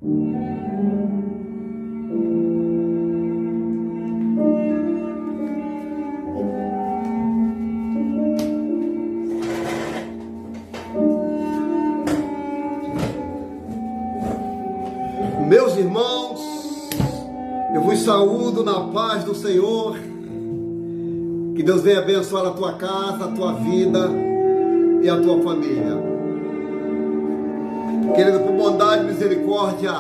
Meus irmãos, eu vos saúdo na paz do Senhor. Que Deus venha abençoar a tua casa, a tua vida e a tua família. Querido, por bondade e misericórdia,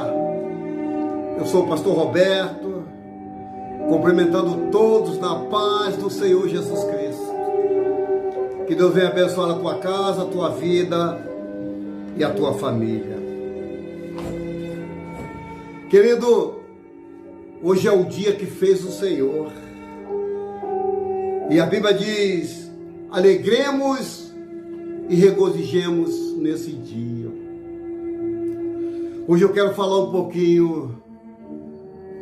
eu sou o pastor Roberto, cumprimentando todos na paz do Senhor Jesus Cristo. Que Deus venha abençoar a tua casa, a tua vida e a tua família. Querido, hoje é o dia que fez o Senhor. E a Bíblia diz: alegremos e regozijemos nesse dia. Hoje eu quero falar um pouquinho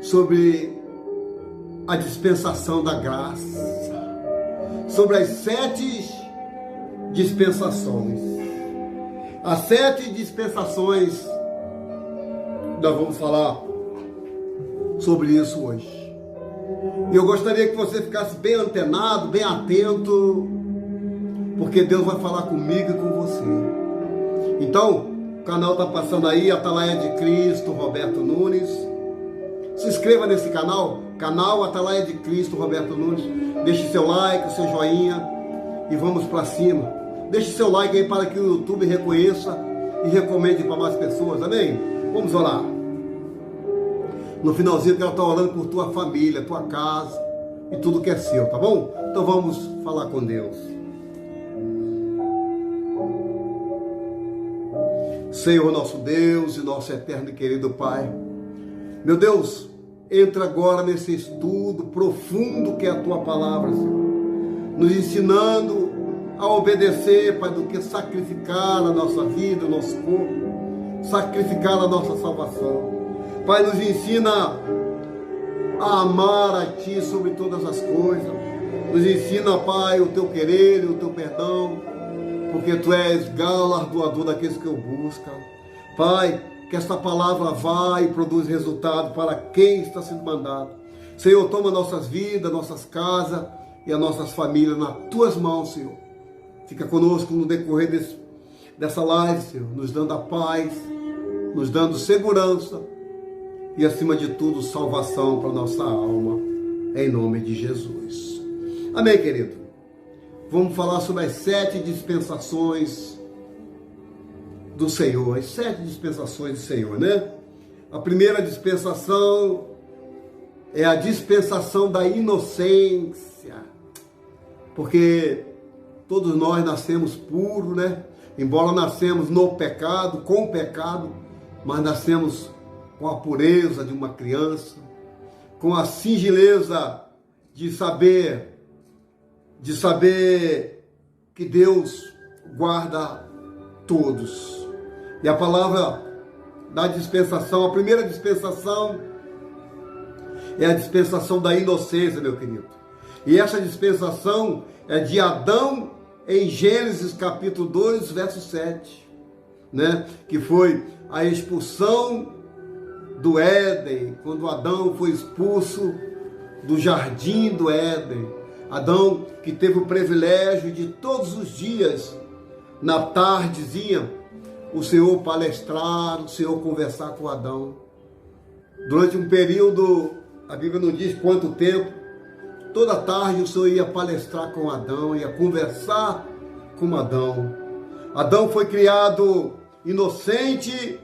sobre a dispensação da graça, sobre as 7 dispensações. As 7 dispensações, nós vamos falar sobre isso hoje. E eu gostaria que você ficasse bem antenado, bem atento, porque Deus vai falar comigo e com você. Então, o canal está passando aí, Atalaia de Cristo, Roberto Nunes. Se inscreva nesse canal Atalaia de Cristo, Roberto Nunes. Deixe seu like, seu joinha e vamos para cima. Deixe seu like aí para que o YouTube reconheça e recomende para mais pessoas, amém? Vamos orar. No finalzinho eu quero estar orando por tua família, tua casa e tudo que é seu, tá bom? Então vamos falar com Deus. Senhor nosso Deus e nosso eterno e querido Pai, meu Deus, entra agora nesse estudo profundo que é a tua palavra, Senhor, nos ensinando a obedecer, Pai, do que sacrificar a nossa vida, o nosso corpo, sacrificar a nossa salvação. Pai, nos ensina a amar a Ti sobre todas as coisas. Nos ensina, Pai, o Teu querer e o Teu perdão, porque Tu és galardoador daqueles que o buscam. Pai, que esta palavra vá e produza resultado para quem está sendo mandado. Senhor, toma nossas vidas, nossas casas e as nossas famílias nas Tuas mãos, Senhor. Fica conosco no decorrer dessa live, Senhor, nos dando a paz, nos dando segurança, e acima de tudo, salvação para nossa alma, em nome de Jesus. Amém, querido? Vamos falar sobre as 7 dispensações do Senhor, as 7 dispensações do Senhor, né? A primeira dispensação é a dispensação da inocência, porque todos nós nascemos puros, né? Embora nascemos no pecado, com o pecado, mas nascemos com a pureza de uma criança, com a singeleza de saber que Deus guarda todos. E a palavra da dispensação, a primeira dispensação é a dispensação da inocência, meu querido. E essa dispensação é de Adão em Gênesis capítulo 2, verso 7, né? Que foi a expulsão do Éden, quando Adão foi expulso do jardim do Éden. Adão que teve o privilégio de todos os dias, na tardezinha, o Senhor palestrar, o Senhor conversar com Adão. Durante um período, a Bíblia não diz quanto tempo, toda tarde o Senhor ia palestrar com Adão, ia conversar com Adão. Adão foi criado inocente,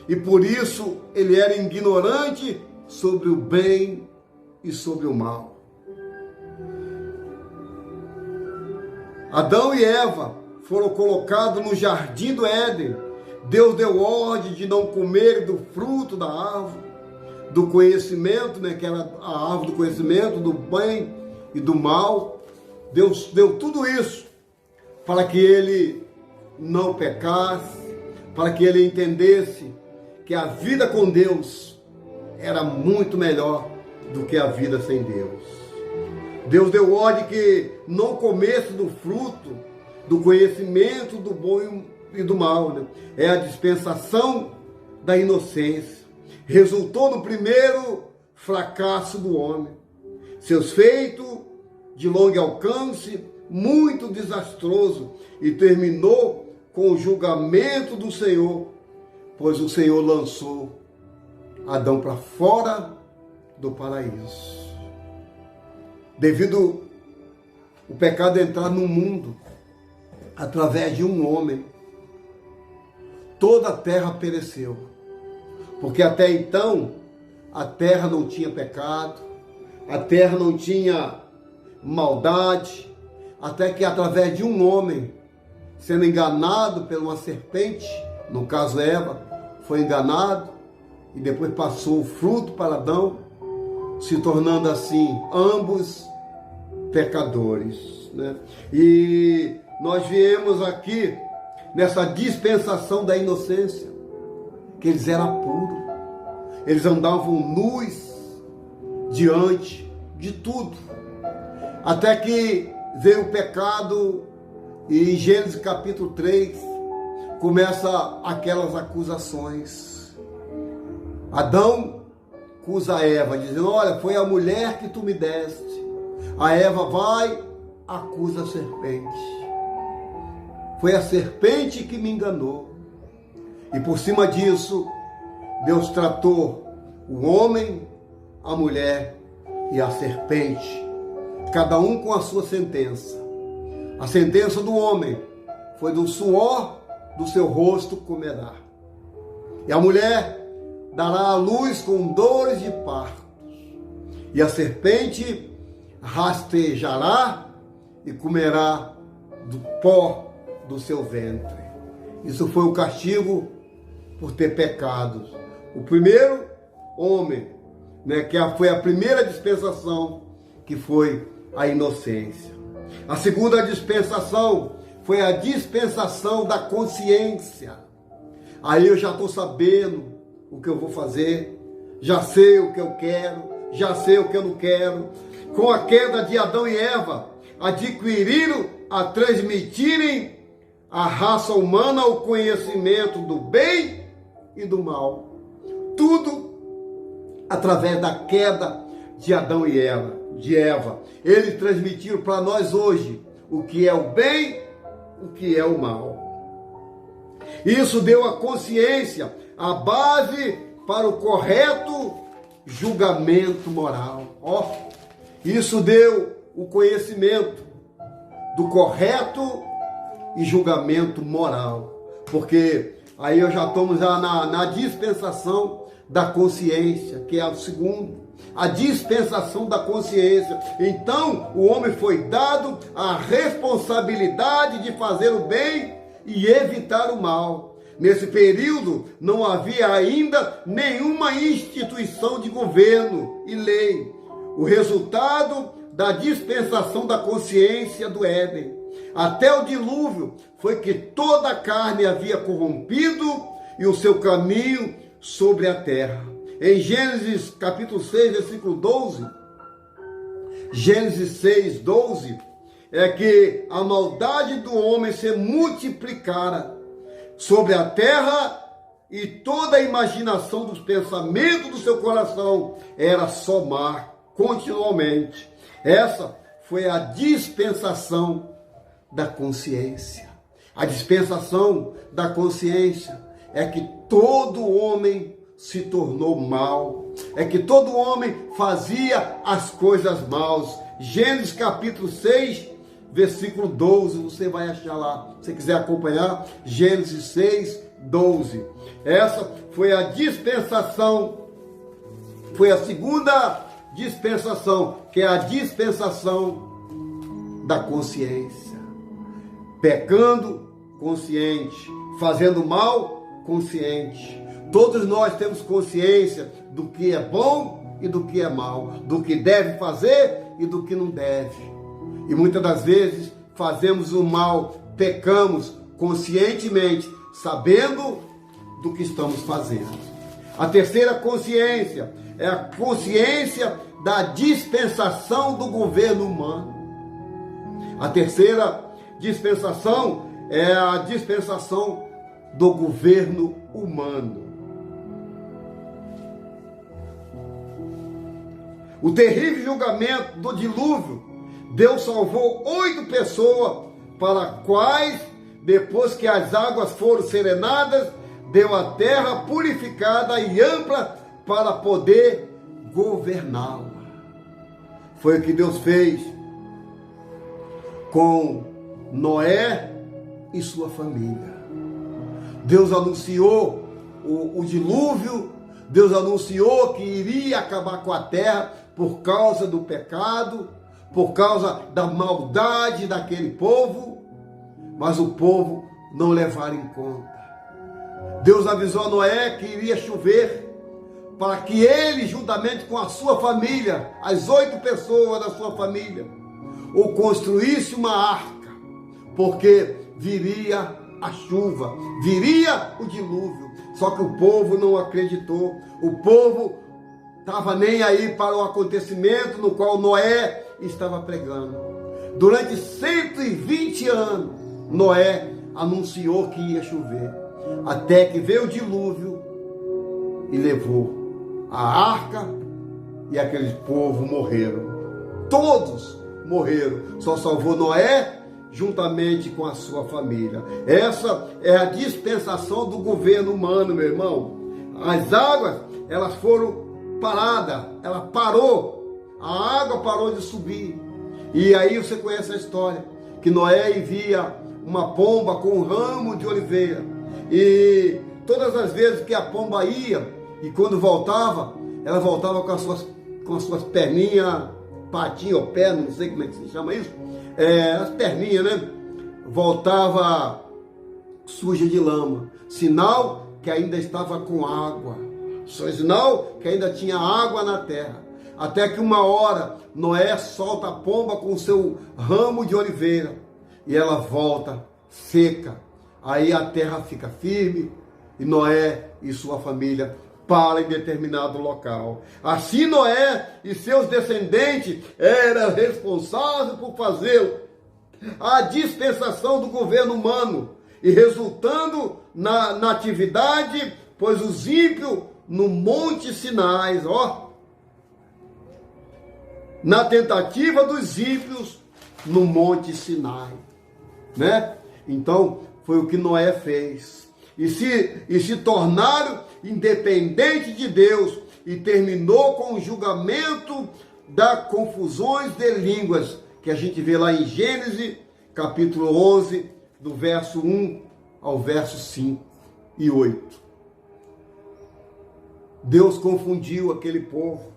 e por isso ele era ignorante sobre o bem e sobre o mal. Adão e Eva foram colocados no jardim do Éden. Deus deu ordem de não comer do fruto da árvore do conhecimento, né, que era a árvore do conhecimento do bem e do mal. Deus deu tudo isso para que ele não pecasse, para que ele entendesse que a vida com Deus era muito melhor do que a vida sem Deus. Deus deu ordem que não comesse do fruto do conhecimento do bom e do mal, né? É a dispensação da inocência. resultou no primeiro fracasso do homem. Seus feitos de longo alcance, muito desastroso, e terminou com o julgamento do Senhor, pois o Senhor lançou Adão para fora do paraíso. Devido o pecado entrar no mundo através de um homem, toda a terra pereceu. Porque até então a terra não tinha pecado, a terra não tinha maldade, até que através de um homem, sendo enganado por uma serpente, no caso Eva, foi enganado e depois passou o fruto para Adão, se tornando assim ambos pecadores, né? E nós viemos aqui nessa dispensação da inocência, que eles eram puros, eles andavam nus diante de tudo, até que veio o pecado e em Gênesis capítulo 3 começa aquelas acusações. Adão acusa Eva, dizendo: olha, foi a mulher que tu me deste. A Eva vai, acusa a serpente. Foi a serpente que me enganou. E por cima disso, Deus tratou o homem, a mulher e a serpente, cada um com a sua sentença. A sentença do homem foi: do suor do seu rosto comerá. E a mulher dará à luz com dores de partos. E a serpente rastejará e comerá do pó do seu ventre. Isso foi o castigo por ter pecado. O primeiro homem, né, que foi a primeira dispensação, que foi a inocência. A segunda dispensação foi a dispensação da consciência. Aí eu já estou sabendo o que eu vou fazer, já sei o que eu quero, já sei o que eu não quero. Com a queda de Adão e Eva, adquiriram a transmitirem à raça humana o conhecimento do bem e do mal. Tudo através da queda de Adão e Eva. Eles transmitiram para nós hoje o que é o bem, o que é o mal. Isso deu a consciência, a base para o correto julgamento moral. Isso deu o conhecimento do correto e julgamento moral. Porque aí eu já estamos na dispensação da consciência, que é o segundo. A dispensação da consciência. Então, o homem foi dado a responsabilidade de fazer o bem e evitar o mal. Nesse período, não havia ainda nenhuma instituição de governo e lei. O resultado da dispensação da consciência do Éden, até o dilúvio, foi que toda a carne havia corrompido e o seu caminho sobre a terra. Em Gênesis capítulo 6, versículo 12, Gênesis 6, 12, é que a maldade do homem se multiplicara sobre a terra e toda a imaginação dos pensamentos do seu coração era só má continuamente. Essa foi a dispensação da consciência. A dispensação da consciência é que todo homem se tornou mal, é que todo homem fazia as coisas maus. Gênesis capítulo 6, versículo 12, você vai achar lá, se você quiser acompanhar, Gênesis 6, 12. Essa foi a dispensação, foi a segunda dispensação, que é a dispensação da consciência. Pecando, consciente. Fazendo mal, consciente. Todos nós temos consciência do que é bom e do que é mal, do que deve fazer e do que não deve. E muitas das vezes fazemos o mal, pecamos conscientemente, sabendo do que estamos fazendo. A terceira consciência é a consciência da dispensação do governo humano. A terceira dispensação é a dispensação do governo humano. o terrível julgamento do dilúvio, Deus salvou 8 pessoas, para quais, depois que as águas foram serenadas, deu a terra purificada e ampla para poder governá-la. Foi o que Deus fez com Noé e sua família. Deus anunciou o dilúvio, Deus anunciou que iria acabar com a terra por causa do pecado, por causa da maldade daquele povo, mas o povo não levaram em conta. Deus avisou a Noé que iria chover, para que ele, juntamente com a sua família, as 8 pessoas da sua família, ou construísse uma arca, porque viria a chuva, viria o dilúvio. Só que o povo não acreditou, o povo estava nem aí para o acontecimento no qual Noé estava pregando. Durante 120 anos, Noé anunciou que ia chover, até que veio o dilúvio e levou a arca, e aquele povo morreram. Todos morreram, só salvou Noé juntamente com a sua família. Essa é a dispensação do governo humano, meu irmão. As águas, elas foram paradas, ela parou, a água parou de subir. E aí você conhece a história, que Noé envia uma pomba com um ramo de oliveira, e todas as vezes que a pomba ia, e quando voltava, ela voltava com as suas perninhas, patinha ou pé, não sei como é que se chama isso, as perninhas, né? Voltava suja de lama, sinal que ainda estava com água, sinal que ainda tinha água na terra. Até que uma hora Noé solta a pomba com o seu ramo de oliveira e ela volta seca. Aí a terra fica firme e Noé e sua família param em determinado local. Assim Noé e seus descendentes eram responsáveis por fazer a dispensação do governo humano e resultando na atividade, pois os ímpios no Monte Sinai, na tentativa dos ímpios no Monte Sinai, né? Então foi o que Noé fez, e se tornaram independentes de Deus, e terminou com o julgamento das confusões de línguas, que a gente vê lá em Gênesis capítulo 11, do verso 1 ao verso 5 e 8. Deus confundiu aquele povo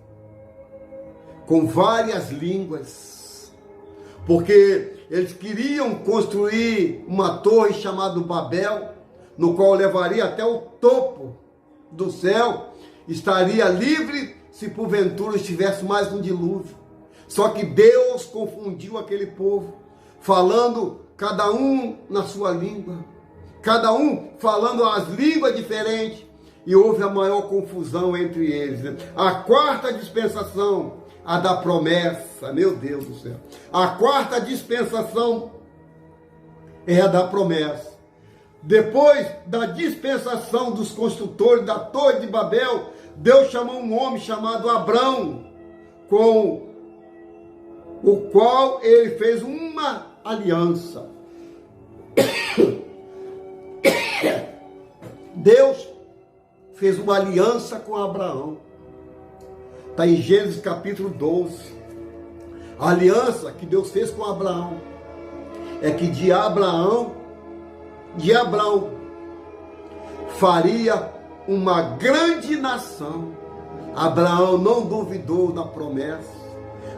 com várias línguas, porque eles queriam construir uma torre chamada Babel, no qual levaria até o topo do céu, estaria livre se porventura estivesse mais um dilúvio. Só que Deus confundiu aquele povo, falando cada um na sua língua, cada um falando as línguas diferentes, e houve a maior confusão entre eles, né? A quarta dispensação, a da promessa, meu Deus do céu. A quarta dispensação é a da promessa. Depois da dispensação dos construtores da Torre de Babel, Deus chamou um homem chamado Abrão, com o qual ele fez uma aliança. Deus fez uma aliança com Abraão. Está em Gênesis capítulo 12. A aliança que Deus fez com Abraão é que de Abraão faria uma grande nação. Abraão não duvidou da promessa.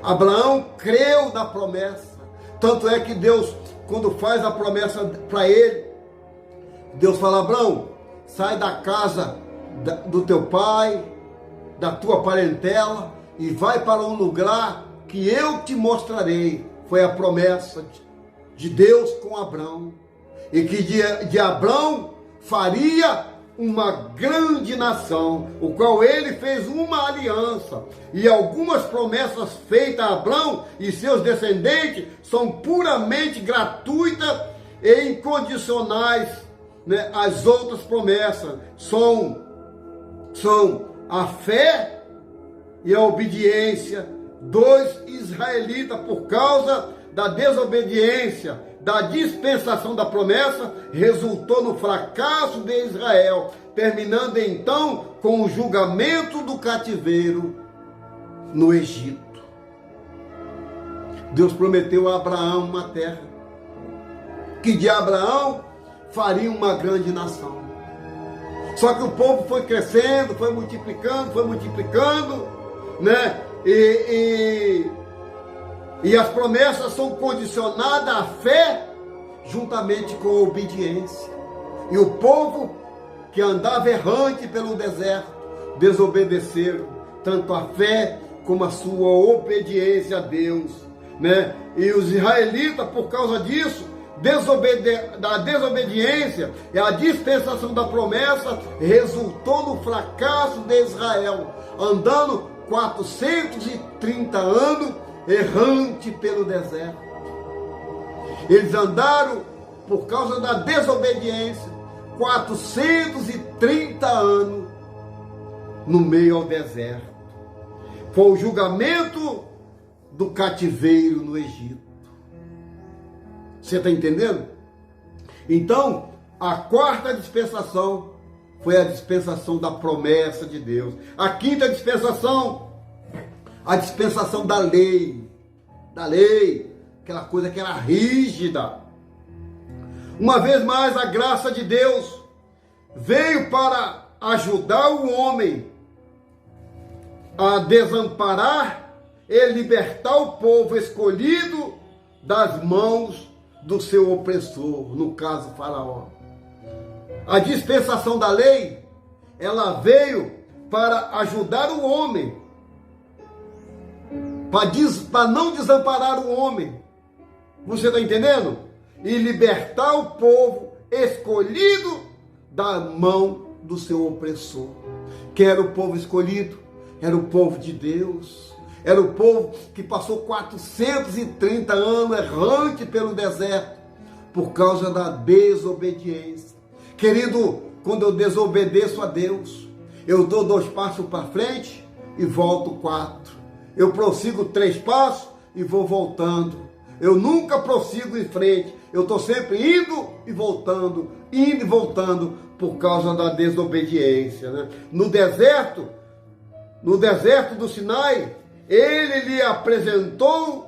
Abraão creu na promessa. Tanto é que Deus, quando faz a promessa para ele, Deus fala: Abraão, sai da casa do teu pai, da tua parentela, e vai para um lugar que eu te mostrarei. Foi a promessa de Deus com Abraão. E que de Abraão faria uma grande nação, o qual ele fez uma aliança. E algumas promessas feitas a Abraão e seus descendentes são puramente gratuitas e incondicionais, né? As outras promessas são a fé e a obediência dos israelitas por causa da desobediência, da dispensação da promessa, resultou no fracasso de Israel, terminando então com o julgamento do cativeiro no Egito. Deus prometeu a Abraão uma terra, que de Abraão faria uma grande nação. Só que o povo foi crescendo, foi multiplicando, né? E as promessas são condicionadas à fé, juntamente com a obediência. E o povo que andava errante pelo deserto, desobedeceram tanto a fé como a sua obediência a Deus, né? E os israelitas, por causa disso, da desobediência e a dispensação da promessa, resultou no fracasso de Israel, andando 430 anos errante pelo deserto. Eles andaram, por causa da desobediência, 430 anos no meio ao deserto. Foi o julgamento do cativeiro no Egito. Você está entendendo? Então, a quarta dispensação foi a dispensação da promessa de Deus. A quinta dispensação, a dispensação da lei, aquela coisa que era rígida. Uma vez mais, a graça de Deus veio para ajudar o homem a desamparar e libertar o povo escolhido das mãos do seu opressor, no caso Faraó. A dispensação da lei, ela veio para ajudar o homem, para não desamparar o homem. Você está entendendo? E libertar o povo escolhido da mão do seu opressor. Quem era o povo escolhido? Era o povo de Deus. Era o povo que passou 430 anos errante pelo deserto por causa da desobediência. Querido, quando eu desobedeço a Deus, eu dou 2 passos para frente e volto 4. Eu prossigo 3 passos e vou voltando. Eu nunca prossigo em frente. Eu estou sempre indo e voltando por causa da desobediência, né? No deserto do Sinai, ele lhe apresentou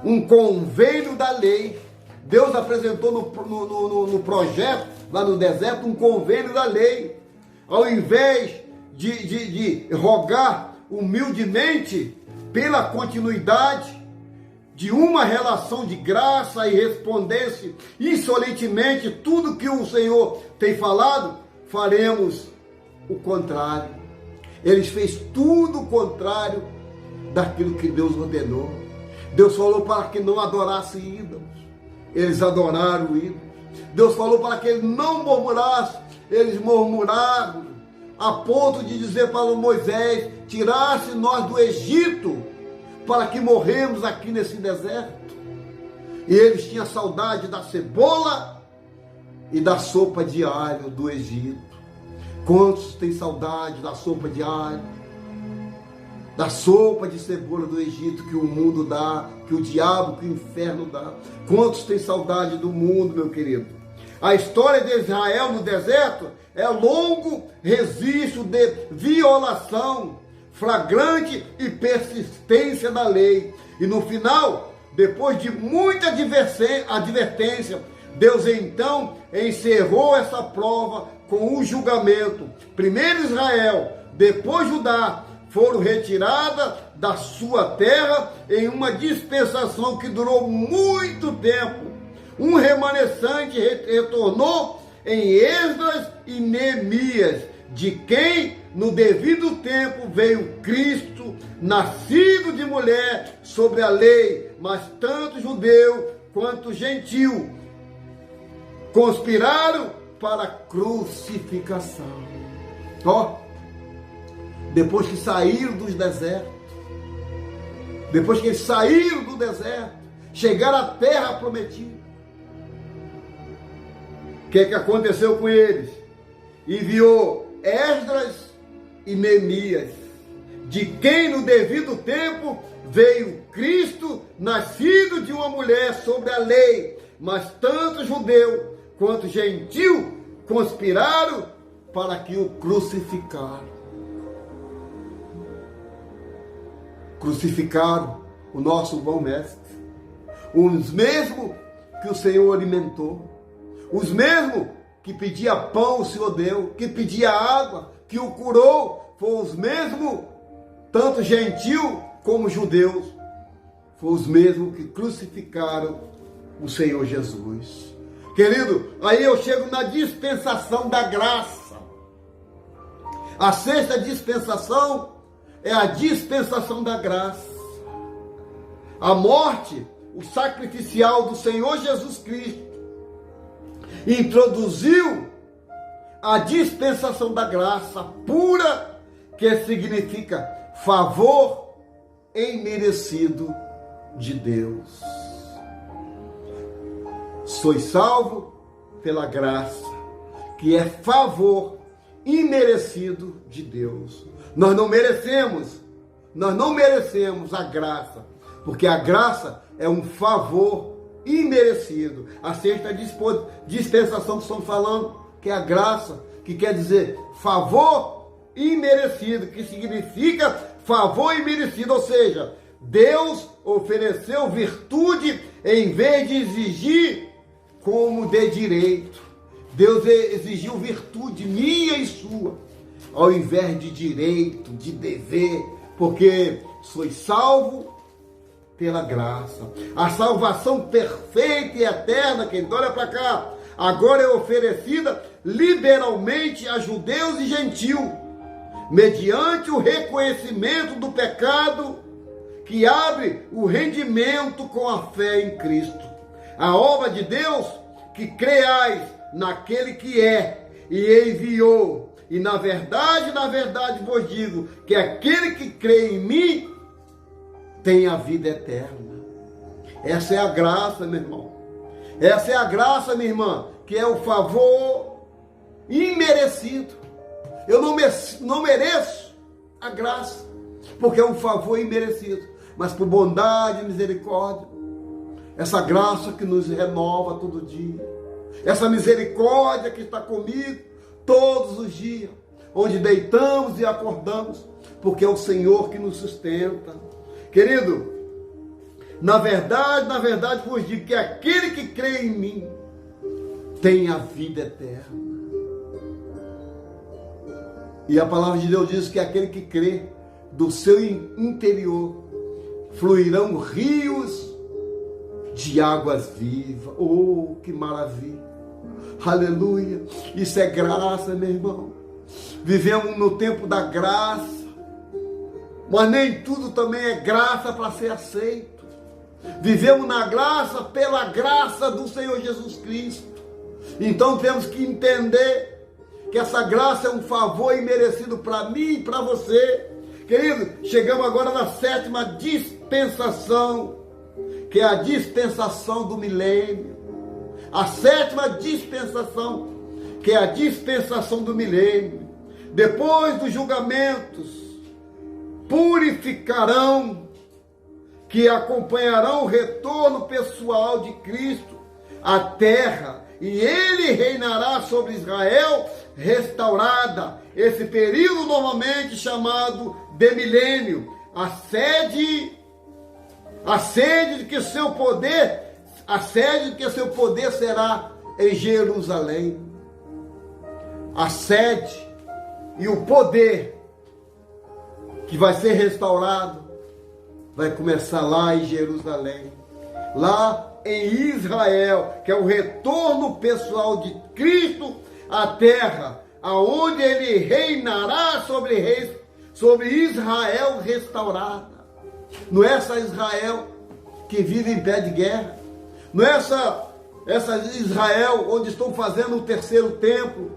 um convênio da lei. Deus apresentou no projeto, lá no deserto, um convênio da lei. Ao invés de rogar humildemente pela continuidade de uma relação de graça e respondesse insolentemente tudo que o Senhor tem falado, faremos o contrário. Eles fez tudo o contrário daquilo que Deus ordenou. Deus falou para que não adorasse ídolos. Eles adoraram ídolos. Deus falou para que eles não murmurassem. Eles murmuraram, a ponto de dizer para Moisés: tirasse nós do Egito, para que morremos aqui nesse deserto. E eles tinham saudade da cebola e da sopa de alho do Egito. Quantos têm saudade da sopa de alho, da sopa de cebola do Egito que o mundo dá, que o diabo, que o inferno dá? Quantos têm saudade do mundo, meu querido? A história de Israel no deserto é longo registro de violação flagrante e persistência da lei. E no final, depois de muita advertência, Deus então encerrou essa prova com o julgamento. Primeiro Israel, depois Judá, foram retiradas da sua terra em uma dispensação que durou muito tempo. Um remanescente retornou em Esdras e Neemias, de quem no devido tempo veio Cristo, nascido de mulher sobre a lei, mas tanto judeu quanto gentil conspiraram para a crucificação. Depois que saíram dos desertos, depois que eles saíram do deserto, chegaram à terra prometida, o que aconteceu com eles? Enviou Esdras e Neemias, de quem no devido tempo veio Cristo, nascido de uma mulher sobre a lei, mas tanto judeu quanto gentil conspiraram para que o crucificaram. Crucificaram o nosso bom mestre, os mesmos que o Senhor alimentou, os mesmos que pedia pão o Senhor deu, que pedia água, que o curou, foram os mesmos, tanto gentil como judeus, foram os mesmos que crucificaram o Senhor Jesus. Querido, aí eu chego na dispensação da graça. A sexta dispensação é a dispensação da graça. A morte, o sacrificial do Senhor Jesus Cristo, introduziu a dispensação da graça pura, que significa favor imerecido de Deus. Sois salvo pela graça, que é favor imerecido de Deus. Nós não merecemos a graça, porque a graça é um favor imerecido. A sexta dispensação que estamos falando, que é a graça, que quer dizer favor imerecido, que significa favor imerecido, ou seja, Deus ofereceu virtude em vez de exigir como de direito. Deus exigiu virtude minha e sua, ao invés de direito, de dever, porque sois salvo pela graça. A salvação perfeita e eterna, quem olha para cá, agora é oferecida liberalmente a judeus e gentios, mediante o reconhecimento do pecado que abre o rendimento com a fé em Cristo. A obra de Deus, que creais naquele que é e enviou. E na verdade vos digo que aquele que crê em mim tem a vida eterna. Essa é a graça, meu irmão. Essa é a graça, minha irmã, que é o favor imerecido. Eu não mereço a graça, porque é um favor imerecido, mas por bondade e misericórdia, essa graça que nos renova todo dia, essa misericórdia que está comigo todos os dias, onde deitamos e acordamos, porque é o Senhor que nos sustenta. Querido, na verdade vos digo que aquele que crê em mim tem a vida eterna. E a palavra de Deus diz que aquele que crê, do seu interior fluirão rios de águas vivas. Oh, que maravilha! Aleluia! Isso é graça, meu irmão. Vivemos no tempo da graça, mas nem tudo também é graça para ser aceito. Vivemos na graça, pela graça do Senhor Jesus Cristo. Então temos que entender que essa graça é um favor imerecido para mim e para você. Querido, chegamos agora na sétima dispensação, que é a dispensação do milênio. A sétima dispensação, que é a dispensação do milênio. Depois dos julgamentos, purificarão, que acompanharão o retorno pessoal de Cristo à terra, e ele reinará sobre Israel restaurada. Esse período normalmente chamado de milênio, a sede de que seu poder será em Jerusalém. A sede e o poder que vai ser restaurado vai começar lá em Jerusalém, lá em Israel, que é o retorno pessoal de Cristo à terra, aonde ele reinará sobre Israel restaurada. Não é essa Israel que vive em pé de guerra, não é essa Israel onde estão fazendo o terceiro templo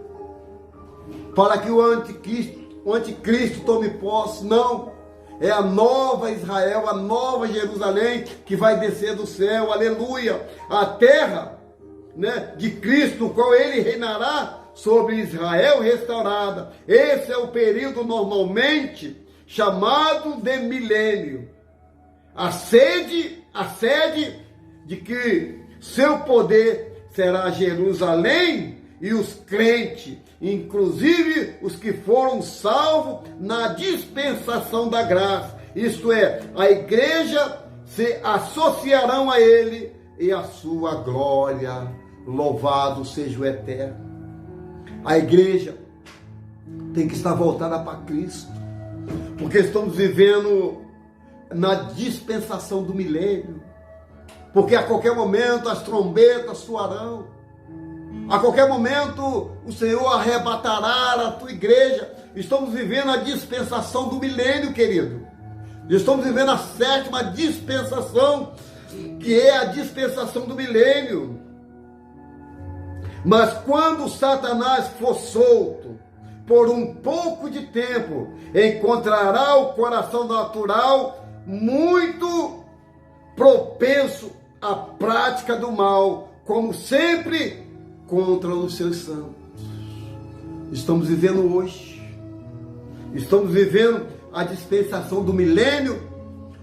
para que o anticristo tome posse. Não. É a nova Israel, a nova Jerusalém que vai descer do céu, aleluia. A terra, né, de Cristo, no qual ele reinará sobre Israel restaurada. Esse é o período normalmente chamado de milênio, a sede de que seu poder será Jerusalém e os crentes, inclusive os que foram salvos na dispensação da graça, isto é, a igreja, se associarão a ele e a sua glória. Louvado seja o Eterno. A igreja tem que estar voltada para Cristo, porque estamos vivendo na dispensação do milênio, porque a qualquer momento as trombetas soarão, a qualquer momento o Senhor arrebatará a tua igreja. Estamos vivendo a dispensação do milênio, querido. Estamos vivendo a 7ª dispensação, que é a dispensação do milênio. Mas quando Satanás for solto, por um pouco de tempo, encontrará o coração natural muito propenso à prática do mal, como sempre contra os seus santos. Estamos vivendo hoje, estamos vivendo a dispensação do milênio,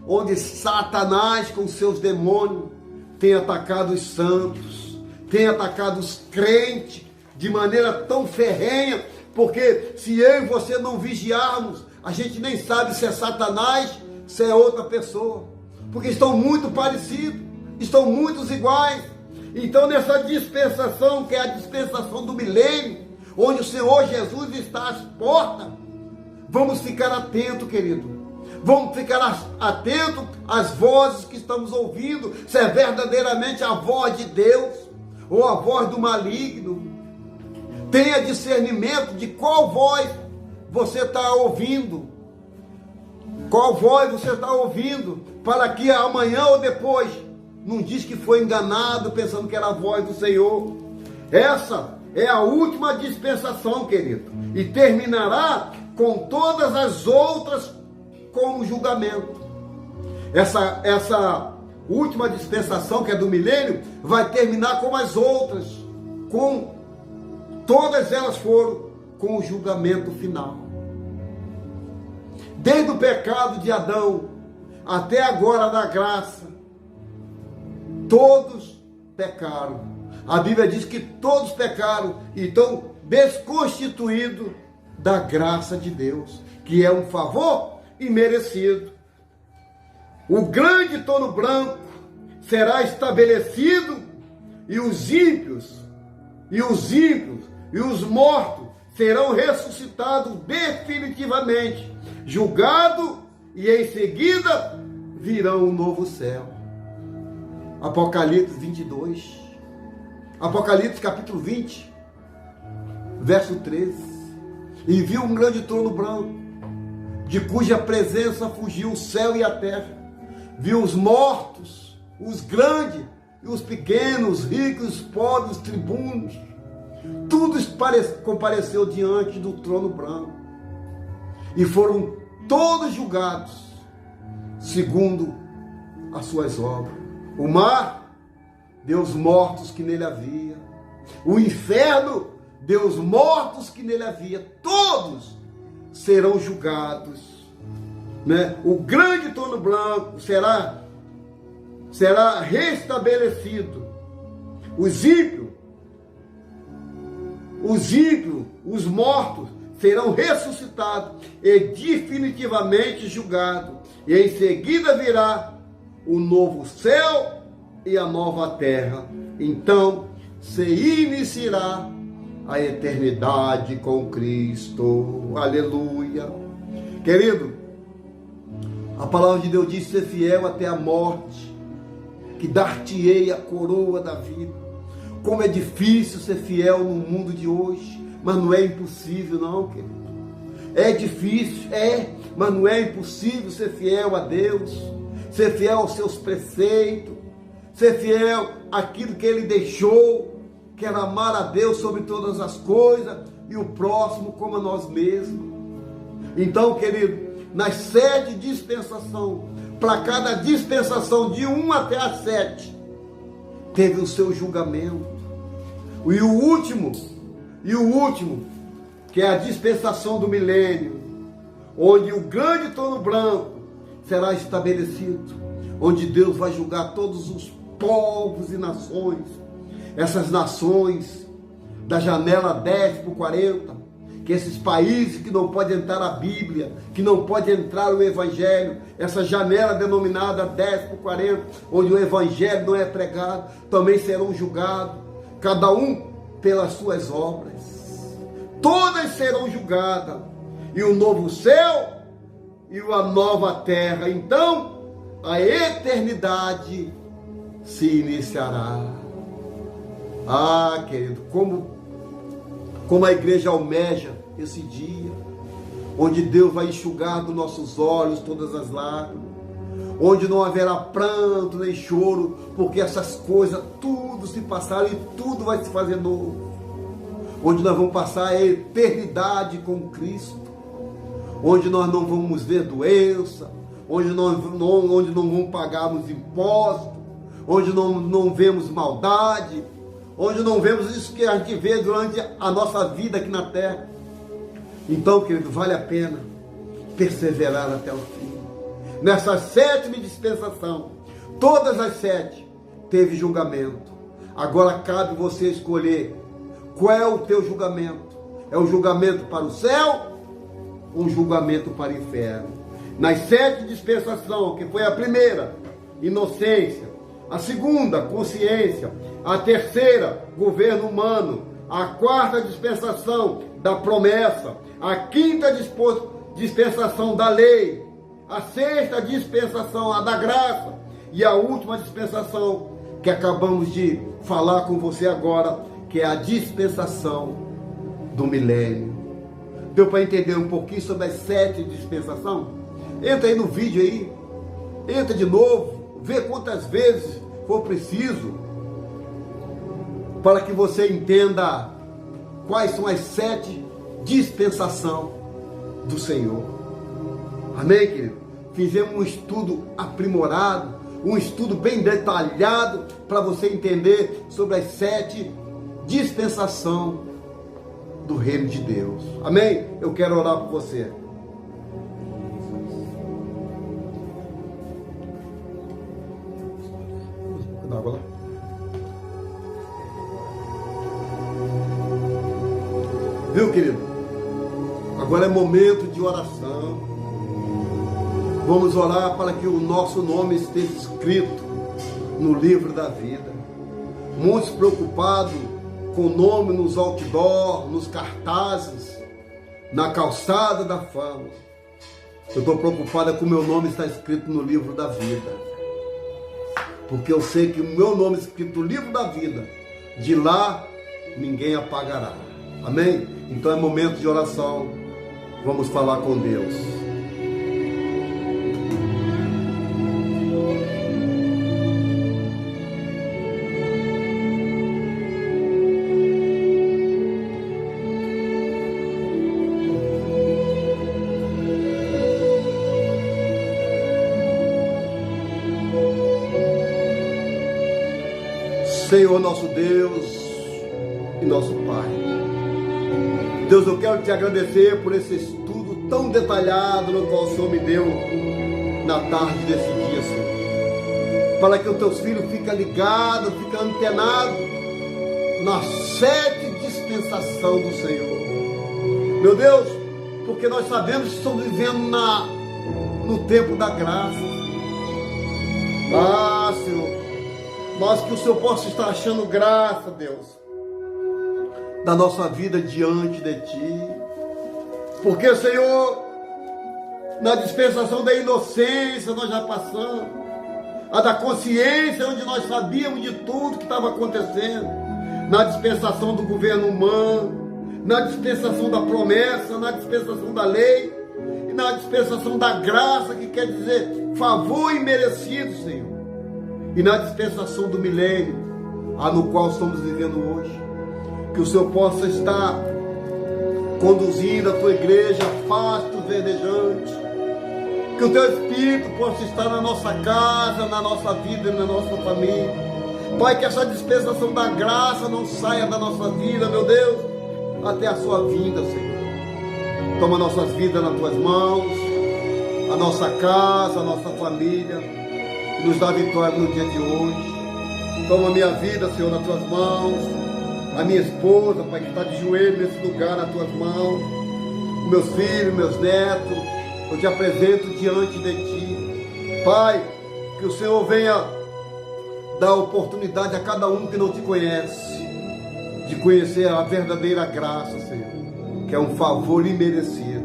onde Satanás com seus demônios tem atacado os santos, tem atacado os crentes de maneira tão ferrenha, porque se eu e você não vigiarmos, a gente nem sabe se é Satanás, se é outra pessoa, porque estão muito parecidos, estão muitos iguais. Então, nessa dispensação, que é a dispensação do milênio, onde o Senhor Jesus está às portas, vamos ficar atentos, querido. Vamos ficar atentos às vozes que estamos ouvindo, se é verdadeiramente a voz de Deus ou a voz do maligno. Tenha discernimento de qual voz você está ouvindo. Qual voz você está ouvindo, para que amanhã ou depois não diz que foi enganado pensando que era a voz do Senhor. Essa é a última dispensação, querido, e terminará com todas as outras com o julgamento. Essa última dispensação, que é do milênio, vai terminar como as outras, com todas elas foram com o julgamento final. Desde o pecado de Adão até agora da graça, todos pecaram. A Bíblia diz que todos pecaram e estão desconstituídos da graça de Deus, que é um favor imerecido. O grande trono branco será estabelecido e os ímpios e os mortos serão ressuscitados definitivamente, julgados, e em seguida virão um novo céu. Apocalipse 22, Apocalipse capítulo 20, verso 13. E viu um grande trono branco, de cuja presença fugiu o céu e a terra. Viu os mortos, os grandes e os pequenos, os ricos, os pobres, os tribunos. Tudo compareceu diante do trono branco. E foram todos julgados segundo as suas obras. O mar deu os mortos que nele havia. O inferno deu os mortos que nele havia. Todos serão julgados, né? O grande trono branco será restabelecido. Os ímpios, os mortos serão ressuscitados e definitivamente julgados. E em seguida virá o novo céu e a nova terra. Então se iniciará a eternidade com Cristo. Aleluia. Querido, a palavra de Deus diz: ser fiel até a morte, que dar-te-ei a coroa da vida. Como é difícil ser fiel no mundo de hoje, mas não é impossível não, querido. É difícil, mas não é impossível ser fiel a Deus, ser fiel aos seus preceitos, ser fiel àquilo que Ele deixou, que era amar a Deus sobre todas as coisas e o próximo como a nós mesmos. Então, querido, nas 7 dispensações, para cada dispensação de 1 até a 7, teve o seu julgamento. E o último, que é a dispensação do milênio, onde o grande trono branco será estabelecido, onde Deus vai julgar todos os povos e nações. Essas nações da janela 10/40, que esses países que não podem entrar a Bíblia, que não pode entrar o Evangelho, essa janela denominada 10/40, onde o Evangelho não é pregado, também serão julgados, cada um pelas suas obras. Todas serão julgadas, e o novo céu e a nova terra, então a eternidade se iniciará. Ah, querido, como a igreja almeja esse dia, onde Deus vai enxugar dos nossos olhos todas as lágrimas, onde não haverá pranto nem choro, porque essas coisas tudo se passaram e tudo vai se fazer novo, onde nós vamos passar a eternidade com Cristo, onde nós não vamos ver doença, onde não vamos pagarmos impostos, onde não vemos maldade, onde não vemos isso que a gente vê durante a nossa vida aqui na terra. Então, querido, vale a pena perseverar até o fim. Nessa 7ª dispensação, todas as 7 teve julgamento. Agora cabe você escolher qual é o teu julgamento. É o julgamento para o céu ou um julgamento para o inferno? Nas 7 dispensações, que foi a primeira, inocência, a segunda, consciência, a terceira, governo humano, a 4ª dispensação da promessa, a 5ª dispensação da lei, a 6ª dispensação, a da graça, e a última dispensação que acabamos de falar com você agora, que é a dispensação do milênio. Deu para entender um pouquinho sobre as 7 dispensações? Entra aí no vídeo aí, entra de novo, vê quantas vezes for preciso, para que você entenda quais são as 7 dispensações do Senhor. Amém, querido? Fizemos um estudo aprimorado, um estudo bem detalhado para você entender sobre as 7 dispensações do reino de Deus. Amém? Eu quero orar por você. Água lá. Viu, querido? Agora é momento de oração. Vamos orar para que o nosso nome esteja escrito no livro da vida. Muitos preocupados com o nome nos outdoor, nos cartazes, na calçada da fama. Eu estou preocupada com o meu nome está escrito no livro da vida. Porque eu sei que o meu nome escrito no livro da vida, de lá ninguém apagará. Amém? Então é momento de oração. Vamos falar com Deus. Senhor nosso Deus e nosso Pai. Deus, eu quero te agradecer por esse estudo tão detalhado no qual o Senhor me deu na tarde desse dia, Senhor. Para que os teus filhos fiquem ligados, fiquem antenados na 7 dispensação do Senhor. Meu Deus, porque nós sabemos que estamos vivendo no tempo da graça. Ah, Senhor, mas que o Senhor possa estar achando graça, Deus, da nossa vida diante de Ti. Porque, Senhor, na dispensação da inocência nós já passamos, a da consciência, onde nós sabíamos de tudo que estava acontecendo, na dispensação do governo humano, na dispensação da promessa, na dispensação da lei, e na dispensação da graça, que quer dizer favor imerecido, Senhor. E na dispensação do milênio, a no qual estamos vivendo hoje, que o Senhor possa estar conduzindo a tua igreja a pastos verdejantes, que o teu Espírito possa estar na nossa casa, na nossa vida e na nossa família. Pai, que essa dispensação da graça não saia da nossa vida, meu Deus, até a sua vinda, Senhor. Toma nossas vidas nas tuas mãos, a nossa casa, a nossa família, nos dá vitória no dia de hoje. Toma a minha vida, Senhor, nas tuas mãos, a minha esposa, Pai, que está de joelho nesse lugar, nas tuas mãos, meus filhos, meus netos, eu te apresento diante de ti. Pai, que o Senhor venha dar oportunidade a cada um que não te conhece, de conhecer a verdadeira graça, Senhor, que é um favor imerecido.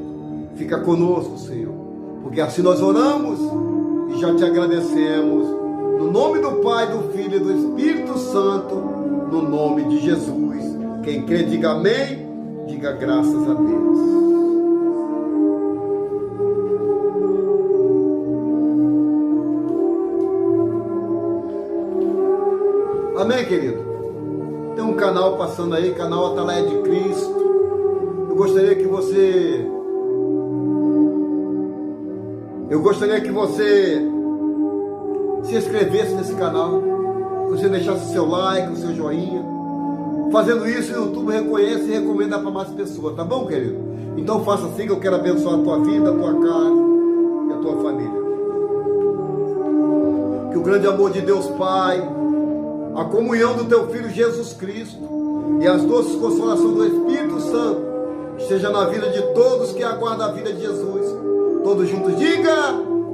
Fica conosco, Senhor, porque assim nós oramos e já te agradecemos, no nome do Pai, do Filho e do Espírito Santo, no nome de Jesus. Quem crê, diga amém, diga graças a Deus. Amém, querido? Tem um canal passando aí, canal Atalaia de Cristo. Eu gostaria que você se inscrevesse nesse canal, que você deixasse o seu like, o seu joinha. Fazendo isso, o YouTube reconhece e recomenda para mais pessoas, tá bom, querido? Então faça assim, que eu quero abençoar a tua vida, a tua casa e a tua família. Que o grande amor de Deus Pai, a comunhão do teu Filho Jesus Cristo e as doces consolações do Espírito Santo esteja na vida de todos que aguardam a vida de Jesus. Todos juntos, diga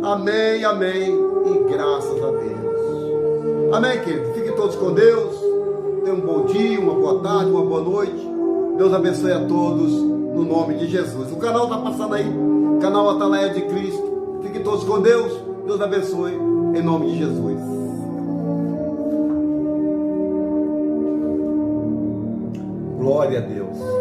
amém, amém e graças a Deus. Amém, querido? Fiquem todos com Deus. Tenham um bom dia, uma boa tarde, uma boa noite. Deus abençoe a todos no nome de Jesus. O canal está passando aí, canal Atalaia de Cristo. Fiquem todos com Deus. Deus abençoe em nome de Jesus. Glória a Deus.